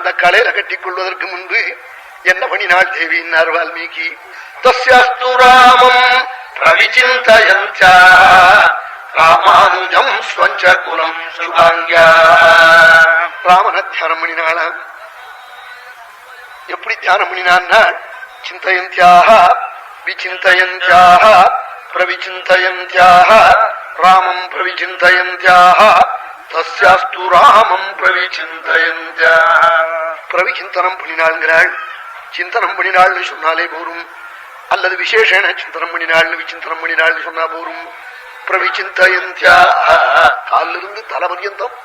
அந்த கலையில கட்டிக் கொள்வதற்கு முன்பு என்ன பண்ணினாள் தேவியினார் வால்மீகி. தஸ்யாஸ்து ராமம் பிரவிசிந்தயந்த்யா ராமானுஜம் ஸ்வஞ்ச குலம் சுபாங்யா. ராமனை தியானம் பண்ணினாளாம். எப்படி தியானம் பண்ணினான்னா சிந்தயந்தியாக விசிந்தயந்தியாக பிரவிசிந்தயந்தியாக ராமம் பிரவிசிந்தயந்தியாக தஸ்யாஸ்து ராமம் பிரவிசிந்தயந்தியாக. பிரவிசிந்தனம் பண்ணினாள்ங்கிறாள். சிந்தனம் பண்ணினாள்னு சொன்னாலே போரும், அல்லது விசேஷன சிந்தனம் பண்ணினாள்னு விசிந்தனம் பண்ணினாள்னு சொன்னா போரும். பிரவிசிந்தயந்தியாக காலிலிருந்து தலை பர்யந்தம்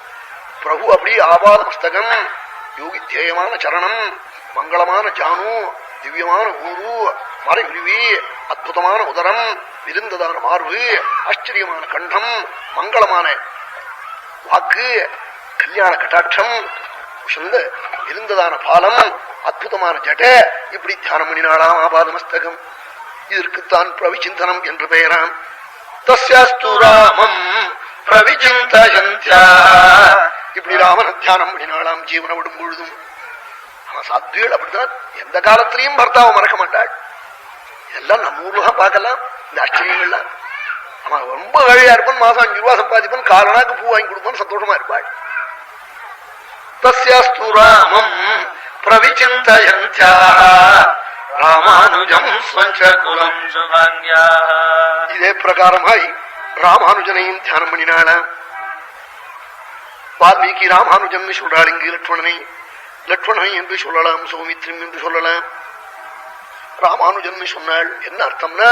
பிரபு அப்படி ஆபாத மஸ்தகம், யோகித்யயமான சரணம், மங்களமான ஜானு, திவ்யமான ஊரு, மறை உருவி, அற்புதமான உதரம், விருந்ததான மார்பு, ஆச்சரியமான கண்டம், மங்களமான வாக்கு, கல்யாண கட்டாட்சம், இருந்ததான பாலம், அற்புதமான ஜட, இப்படி தியானம் பண்ணினாளாம் ஆபாத மஸ்தகம். இதற்குத்தான் பிரவிசிந்தனம் என்று பெயராம். தஸ்யாஸ்து ராமம் பிரவிசிந்தயந்த்யா. இப்படி ராமன தியானம் பண்ணினாளாம் ஜீவனை விடும் பொழுதும். அவன் சாத்விகள் அப்படித்தான் எந்த காலத்திலையும் பர்த்தாவை மறக்க மாட்டாள். எல்லாம் நம்ம ஊர்ல தான் பார்க்கலாம் இந்த ஆச்சரியங்கள்லாம். அவன் ரொம்ப வேலையா இருப்பான், மாசம் 5 ரூபாய் சம்பாதிப்பான், காலனாக்கு பூ வாங்கி கொடுப்பான், சந்தோஷமா இருப்பாள். தஸ்யாஸ்து ராமம் பிரவிசிந்தயந்த்யா ராமானுஜம் ஸ்வஞ்ச குலம் சுபாங்யா. இதே பிரகாரமாய் ராமானுஜனையும் தியானம் பண்ணினாளாம். வால்மீகி ராமானுஜன் சொல்றாள். இங்கு லட்சுமணனை என்று சொல்லலாம், சௌமித்ரம் என்று சொல்லலாம். ராமானுஜன் சொன்னாள். என்ன அர்த்தம்னா,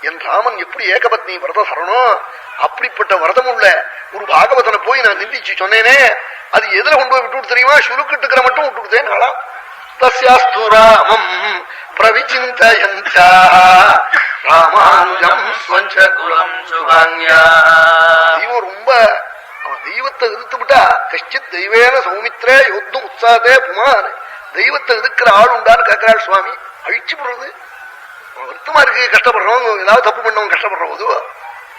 என் ராமன் எப்படி ஏகபத்னி விரத சரணோ அப்படிப்பட்ட விரதம் உள்ள ஒரு பாகவதனை போய் நான் நிந்திச்சு சொன்னேனே, அது எதுல கொண்டு போய் விட்டு தெரியுமா, சுருக்கிட்டுக்கிற மட்டும் விட்டு கொடுத்தேன் நாளா. தஸ்யாஸ்து ராமம் பிரவிசிந்தயந்த்யா ராமானுஜம் ஸ்வஞ்ச குலம் சுபாங்யா. தெய்வம் ரொம்ப தெய்வத்தை எதிர்த்து விட்டா கஷ்டித் தெய்வேன சௌமித்ரே யோத்தும் உற்சாகத்தே புமான். தெய்வத்தை எதிர்க்கிற ஆள் உண்டான்னு கேட்கிறாள் சுவாமி. அழிச்சு போடுறது வருத்தமா இருக்கு. கஷ்டப்படுறவங்க ஏதாவது தப்பு பண்ணவங்க கஷ்டப்படுற போது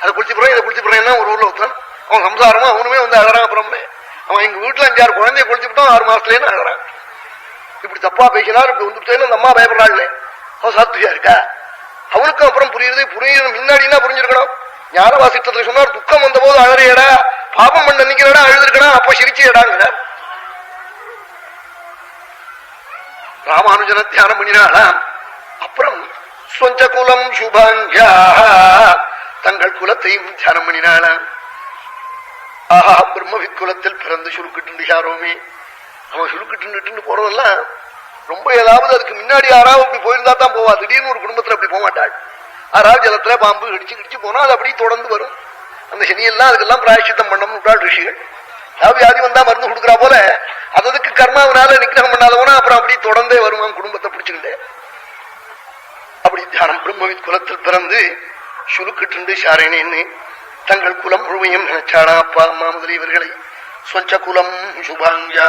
அதை குளிச்சு போறேன் இதை குளிச்சு போறேன்னா ஒரு ஊர்ல ஒருத்தன் அவன் சம்சாரமா அவனுமே வந்து அழறான். அப்புறமே அவன் எங்க வீட்டுல 5-6 குழந்தைய குளிச்சு விட்டான், 6 மாசத்துலேன்னு அழறான். இப்படி தப்பா பேசினார், இப்படி வந்துட்டேன்னு அந்த அம்மா பயப்படுறாள். அவன் சாத்வியா இருக்கா? அவனுக்கும் அப்புறம் புரியுது முன்னாடினா புரிஞ்சிருக்கணும். ஞானவாசிட்டத்துல சொன்னார், துக்கம் வந்த போது அழறியடா, பாபம் பண்ண நிக்கிறடா, அழுதுருக்கடா, அப்ப சிரிச்சியடாங்கிற. ராமானுஜன தியானம் பண்ணினாலாம். அப்புறம் ஸ்வஞ்ச குலம் சுபாங்யா தங்கள் குலத்தையும் தியானம் பண்ணினாலாம். ஆஹா, பிரம்மவித் குலத்தில் பிறந்து சுருக்கிட்டு யாரோமே. அவன் சுருக்கிட்டு போறதெல்லாம் ரொம்ப ஏதாவது அதுக்கு முன்னாடி யாராவது அப்படி போயிருந்தா தான் போவா. திடீர்னு ஒரு குடும்பத்துல அப்படி போக மாட்டாள். யாராவது ஜலத்துல பாம்பு கடிச்சு போனா அது அப்படி தொடர்ந்து வரும். அந்த சனியெல்லாம் அதுக்கெல்லாம் பிராயச்சித்தம் பண்ணணும் விட்டாள் ரிஷிகள். வியாதி வந்தா மருந்து கொடுக்குறா போல அதுக்கு கர்மாவனால நிக்கிரகம் பண்ணாதவனா அப்புறம் அப்படி தொடர்ந்தே வருவான் குடும்பத்தை பிடிச்சுக்கிட்டு. அப்படி தியானம் பிரம்மவித் குலத்தில் பிறந்து சுருக்கிட்டு சாரேனேன்னு தங்கள் குலம் முழுமையும் நினைச்சாளா அப்பா அம்மா முதலியவர்களை. ஸ்வஞ்ச குலம் சுபாங்யா.